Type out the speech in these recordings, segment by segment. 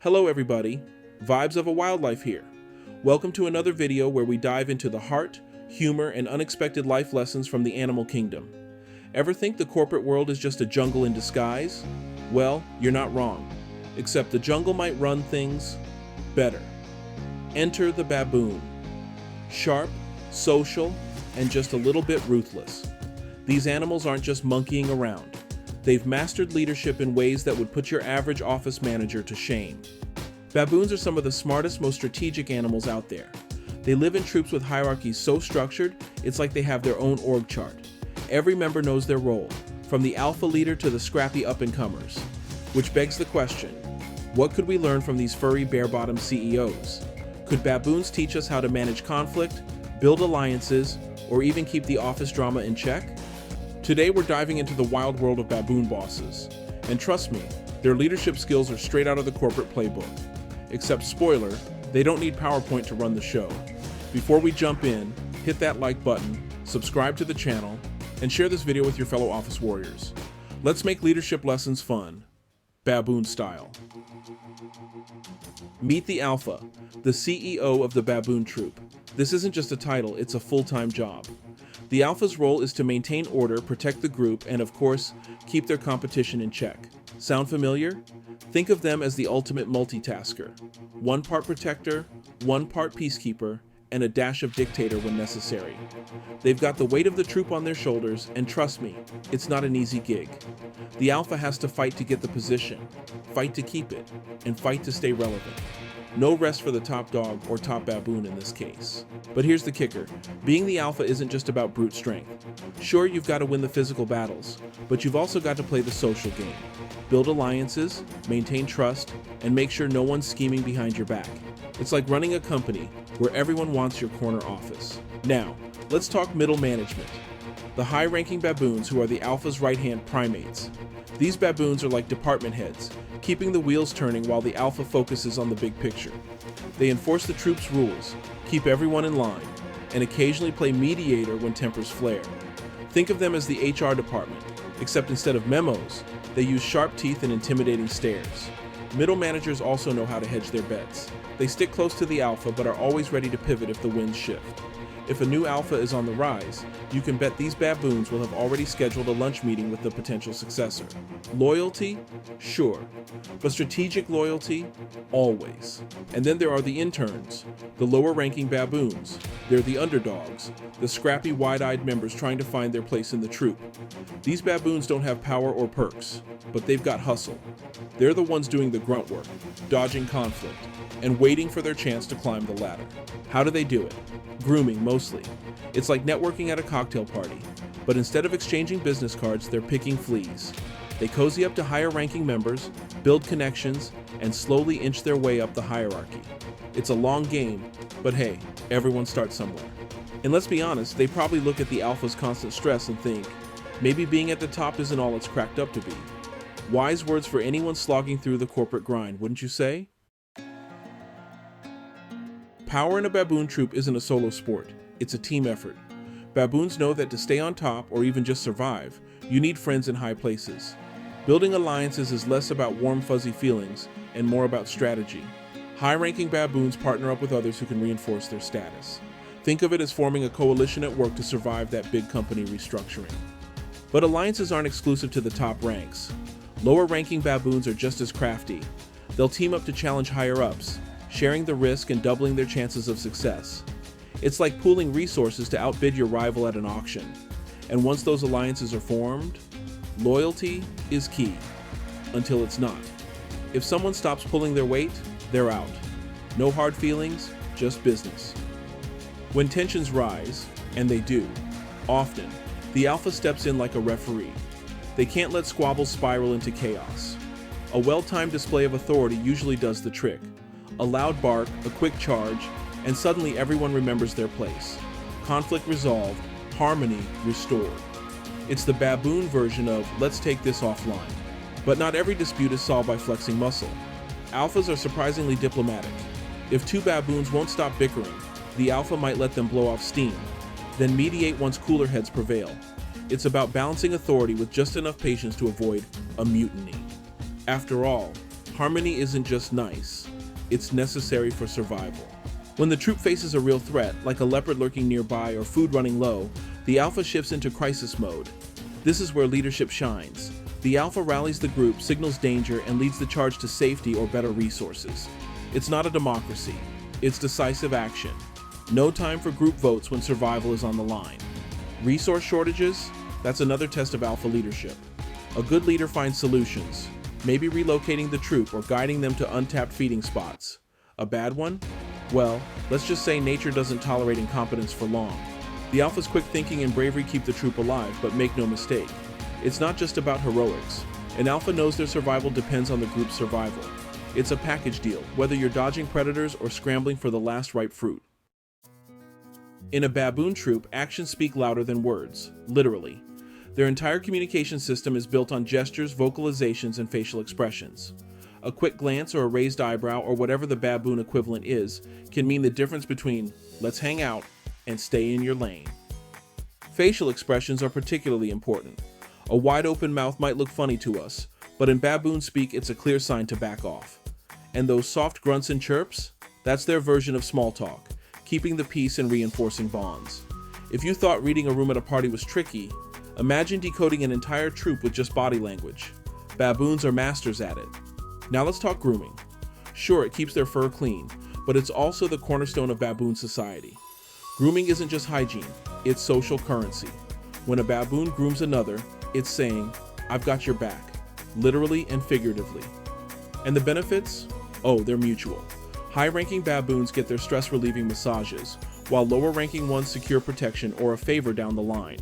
Hello everybody, Vibes of a Wildlife here. Welcome to another video where we dive into the heart, humor, and unexpected life lessons from the animal kingdom. Ever think the corporate world is just a jungle in disguise? Well, you're not wrong, except the jungle might run things better. Enter the baboon. Sharp, social, and just a little bit ruthless. These animals aren't just monkeying around. They've mastered leadership in ways that would put your average office manager to shame. Baboons are some of the smartest, most strategic animals out there. They live in troops with hierarchies so structured, it's like they have their own org chart. Every member knows their role, from the alpha leader to the scrappy up-and-comers. Which begs the question, what could we learn from these furry, bare-bottom CEOs? Could baboons teach us how to manage conflict, build alliances, or even keep the office drama in check? Today we're diving into the wild world of baboon bosses. And trust me, their leadership skills are straight out of the corporate playbook. Except spoiler, they don't need PowerPoint to run the show. Before we jump in, hit that like button, subscribe to the channel, and share this video with your fellow office warriors. Let's make leadership lessons fun, baboon style. Meet the Alpha, the CEO of the baboon troop. This isn't just a title, it's a full-time job. The Alpha's role is to maintain order, protect the group, and of course, keep their competition in check. Sound familiar? Think of them as the ultimate multitasker. One part protector, one part peacekeeper, and a dash of dictator when necessary. They've got the weight of the troop on their shoulders, and trust me, it's not an easy gig. The Alpha has to fight to get the position, fight to keep it, and fight to stay relevant. No rest for the top dog or top baboon in this case. But here's the kicker. Being the Alpha isn't just about brute strength. Sure, you've got to win the physical battles, but you've also got to play the social game. Build alliances, maintain trust, and make sure no one's scheming behind your back. It's like running a company where everyone wants your corner office. Now, let's talk middle management. The high-ranking baboons who are the Alpha's right-hand primates. These baboons are like department heads, keeping the wheels turning while the Alpha focuses on the big picture. They enforce the troop's rules, keep everyone in line, and occasionally play mediator when tempers flare. Think of them as the HR department, except instead of memos, they use sharp teeth and intimidating stares. Middle managers also know how to hedge their bets. They stick close to the Alpha but are always ready to pivot if the winds shift. If a new Alpha is on the rise, you can bet these baboons will have already scheduled a lunch meeting with the potential successor. Loyalty? Sure. But strategic loyalty? Always. And then there are the interns, the lower-ranking baboons. They're the underdogs, the scrappy, wide-eyed members trying to find their place in the troop. These baboons don't have power or perks, but they've got hustle. They're the ones doing the grunt work, dodging conflict, and waiting for their chance to climb the ladder. How do they do it? Grooming, mostly. It's like networking at a cocktail party, but instead of exchanging business cards, they're picking fleas. They cozy up to higher-ranking members, build connections, and slowly inch their way up the hierarchy. It's a long game, but hey, everyone starts somewhere. And let's be honest, they probably look at the Alpha's constant stress and think, maybe being at the top isn't all it's cracked up to be. Wise words for anyone slogging through the corporate grind, wouldn't you say? Power in a baboon troop isn't a solo sport, it's a team effort. Baboons know that to stay on top, or even just survive, you need friends in high places. Building alliances is less about warm fuzzy feelings and more about strategy. High-ranking baboons partner up with others who can reinforce their status. Think of it as forming a coalition at work to survive that big company restructuring. But alliances aren't exclusive to the top ranks. Lower-ranking baboons are just as crafty. They'll team up to challenge higher-ups, sharing the risk and doubling their chances of success. It's like pooling resources to outbid your rival at an auction. And once those alliances are formed, loyalty is key, until it's not. If someone stops pulling their weight, they're out. No hard feelings, just business. When tensions rise, and they do, often, the Alpha steps in like a referee. They can't let squabbles spiral into chaos. A well-timed display of authority usually does the trick. A loud bark, a quick charge, and suddenly everyone remembers their place. Conflict resolved, harmony restored. It's the baboon version of, let's take this offline. But not every dispute is solved by flexing muscle. Alphas are surprisingly diplomatic. If two baboons won't stop bickering, the Alpha might let them blow off steam, then mediate once cooler heads prevail. It's about balancing authority with just enough patience to avoid a mutiny. After all, Harmony isn't just nice, it's necessary for survival. When the troop faces a real threat, like a leopard lurking nearby or food running low, the alpha shifts into crisis mode. This is where leadership shines. The alpha rallies the group, signals danger, and leads the charge to safety or better resources. It's not a democracy, it's decisive action. No time for group votes when survival is on the line. Resource shortages? That's another test of alpha leadership. A good leader finds solutions, maybe relocating the troop or guiding them to untapped feeding spots. A bad one? Well, let's just say nature doesn't tolerate incompetence for long. The alpha's quick thinking and bravery keep the troop alive, but make no mistake, it's not just about heroics. An alpha knows their survival depends on the group's survival. It's a package deal, whether you're dodging predators or scrambling for the last ripe fruit. In a baboon troop, actions speak louder than words, literally. Their entire communication system is built on gestures, vocalizations, and facial expressions. A quick glance or a raised eyebrow or whatever the baboon equivalent is can mean the difference between "let's hang out" and "stay in your lane." Facial expressions are particularly important. A wide open mouth might look funny to us, but in baboon speak it's a clear sign to back off. And those soft grunts and chirps? That's their version of small talk, keeping the peace and reinforcing bonds. If you thought reading a room at a party was tricky, imagine decoding an entire troop with just body language. Baboons are masters at it. Now let's talk grooming. Sure, it keeps their fur clean, but it's also the cornerstone of baboon society. Grooming isn't just hygiene, it's social currency. When a baboon grooms another, it's saying, "I've got your back," literally and figuratively. And the benefits? Oh, they're mutual. High-ranking baboons get their stress-relieving massages, while lower-ranking ones secure protection or a favor down the line.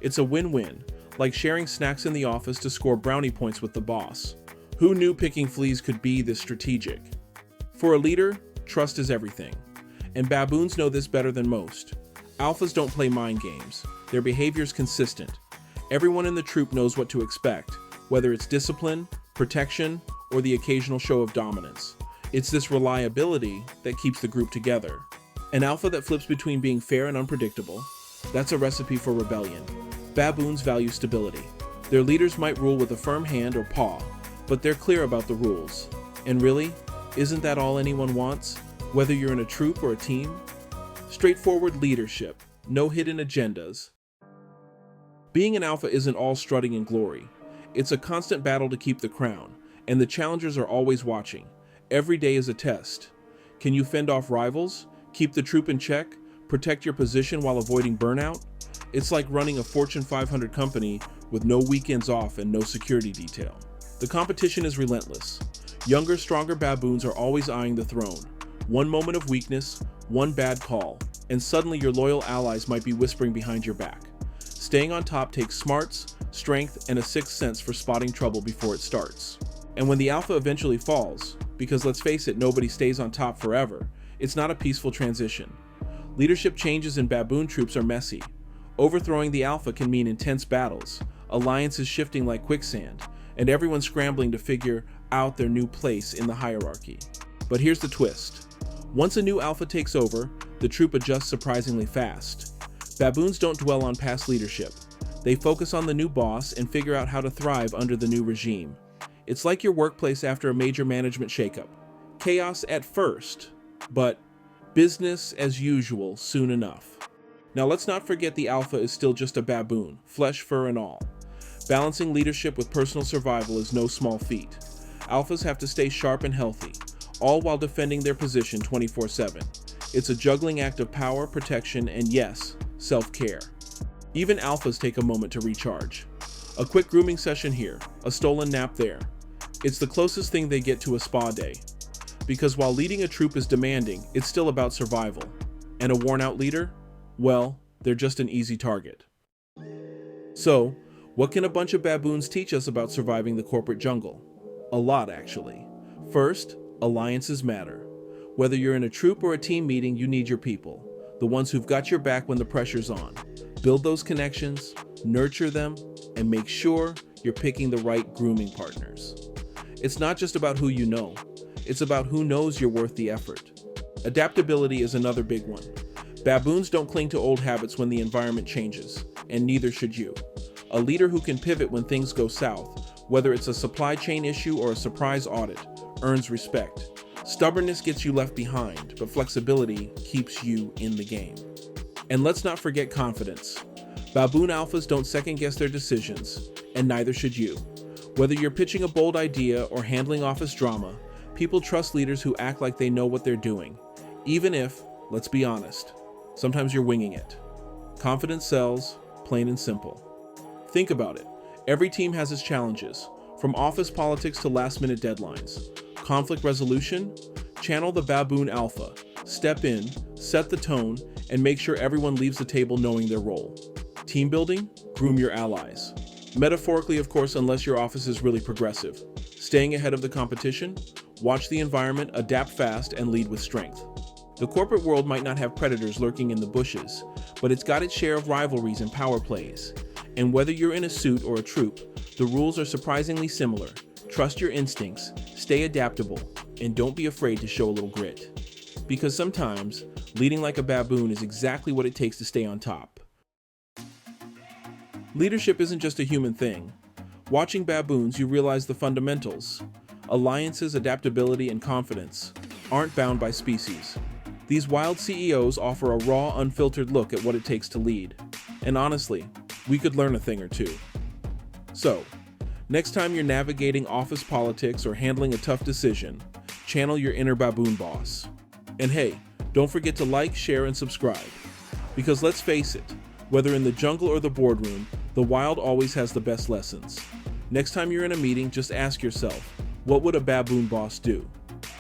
It's a win-win, like sharing snacks in the office to score brownie points with the boss. Who knew picking fleas could be this strategic? For a leader, trust is everything. And baboons know this better than most. Alphas don't play mind games. Their behavior's consistent. Everyone in the troop knows what to expect, whether it's discipline, protection, or the occasional show of dominance. It's this reliability that keeps the group together. An alpha that flips between being fair and unpredictable, that's a recipe for rebellion. Baboons value stability. Their leaders might rule with a firm hand or paw, but they're clear about the rules. And really, isn't that all anyone wants, whether you're in a troop or a team? Straightforward leadership, no hidden agendas. Being an alpha isn't all strutting and glory. It's a constant battle to keep the crown, and the challengers are always watching. Every day is a test. Can you fend off rivals, keep the troop in check, protect your position while avoiding burnout? It's like running a Fortune 500 company with no weekends off and no security detail. The competition is relentless. Younger, stronger baboons are always eyeing the throne. One moment of weakness, one bad call, and suddenly your loyal allies might be whispering behind your back. Staying on top takes smarts, strength, and a sixth sense for spotting trouble before it starts. And when the alpha eventually falls, because let's face it, nobody stays on top forever, it's not a peaceful transition. Leadership changes in baboon troops are messy. Overthrowing the alpha can mean intense battles, alliances shifting like quicksand, and everyone scrambling to figure out their new place in the hierarchy. But here's the twist. Once a new alpha takes over, the troop adjusts surprisingly fast. Baboons don't dwell on past leadership. They focus on the new boss and figure out how to thrive under the new regime. It's like your workplace after a major management shakeup. Chaos at first, but business as usual soon enough. Now let's not forget the alpha is still just a baboon, flesh, fur, and all. Balancing leadership with personal survival is no small feat. Alphas have to stay sharp and healthy, all while defending their position 24/7. It's a juggling act of power, protection, and yes, self-care. Even alphas take a moment to recharge. A quick grooming session here, a stolen nap there. It's the closest thing they get to a spa day. Because while leading a troop is demanding, it's still about survival. And a worn-out leader? Well, they're just an easy target. So, what can a bunch of baboons teach us about surviving the corporate jungle? A lot, actually. First, alliances matter. Whether you're in a troop or a team meeting, you need your people. The ones who've got your back when the pressure's on. Build those connections, nurture them, and make sure you're picking the right grooming partners. It's not just about who you know. It's about who knows you're worth the effort. Adaptability is another big one. Baboons don't cling to old habits when the environment changes, and neither should you. A leader who can pivot when things go south, whether it's a supply chain issue or a surprise audit, earns respect. Stubbornness gets you left behind, but flexibility keeps you in the game. And let's not forget confidence. Baboon alphas don't second-guess their decisions, and neither should you. Whether you're pitching a bold idea or handling office drama, people trust leaders who act like they know what they're doing, even if, let's be honest, sometimes you're winging it. Confidence sells, plain and simple. Think about it. Every team has its challenges, from office politics to last-minute deadlines. Conflict resolution? Channel the Baboon Alpha. Step in, set the tone, and make sure everyone leaves the table knowing their role. Team building? Groom your allies. Metaphorically, of course, unless your office is really progressive. Staying ahead of the competition? Watch the environment, adapt fast, and lead with strength. The corporate world might not have predators lurking in the bushes, but it's got its share of rivalries and power plays. And whether you're in a suit or a troop, the rules are surprisingly similar. Trust your instincts, stay adaptable, and don't be afraid to show a little grit. Because sometimes, leading like a baboon is exactly what it takes to stay on top. Leadership isn't just a human thing. Watching baboons, you realize the fundamentals. Alliances, adaptability, and confidence aren't bound by species. These wild CEOs offer a raw, unfiltered look at what it takes to lead. And honestly, we could learn a thing or two. So, next time you're navigating office politics or handling a tough decision, channel your inner baboon boss. And hey, don't forget to like, share, and subscribe. Because let's face it, whether in the jungle or the boardroom, the wild always has the best lessons. Next time you're in a meeting, just ask yourself, what would a baboon boss do?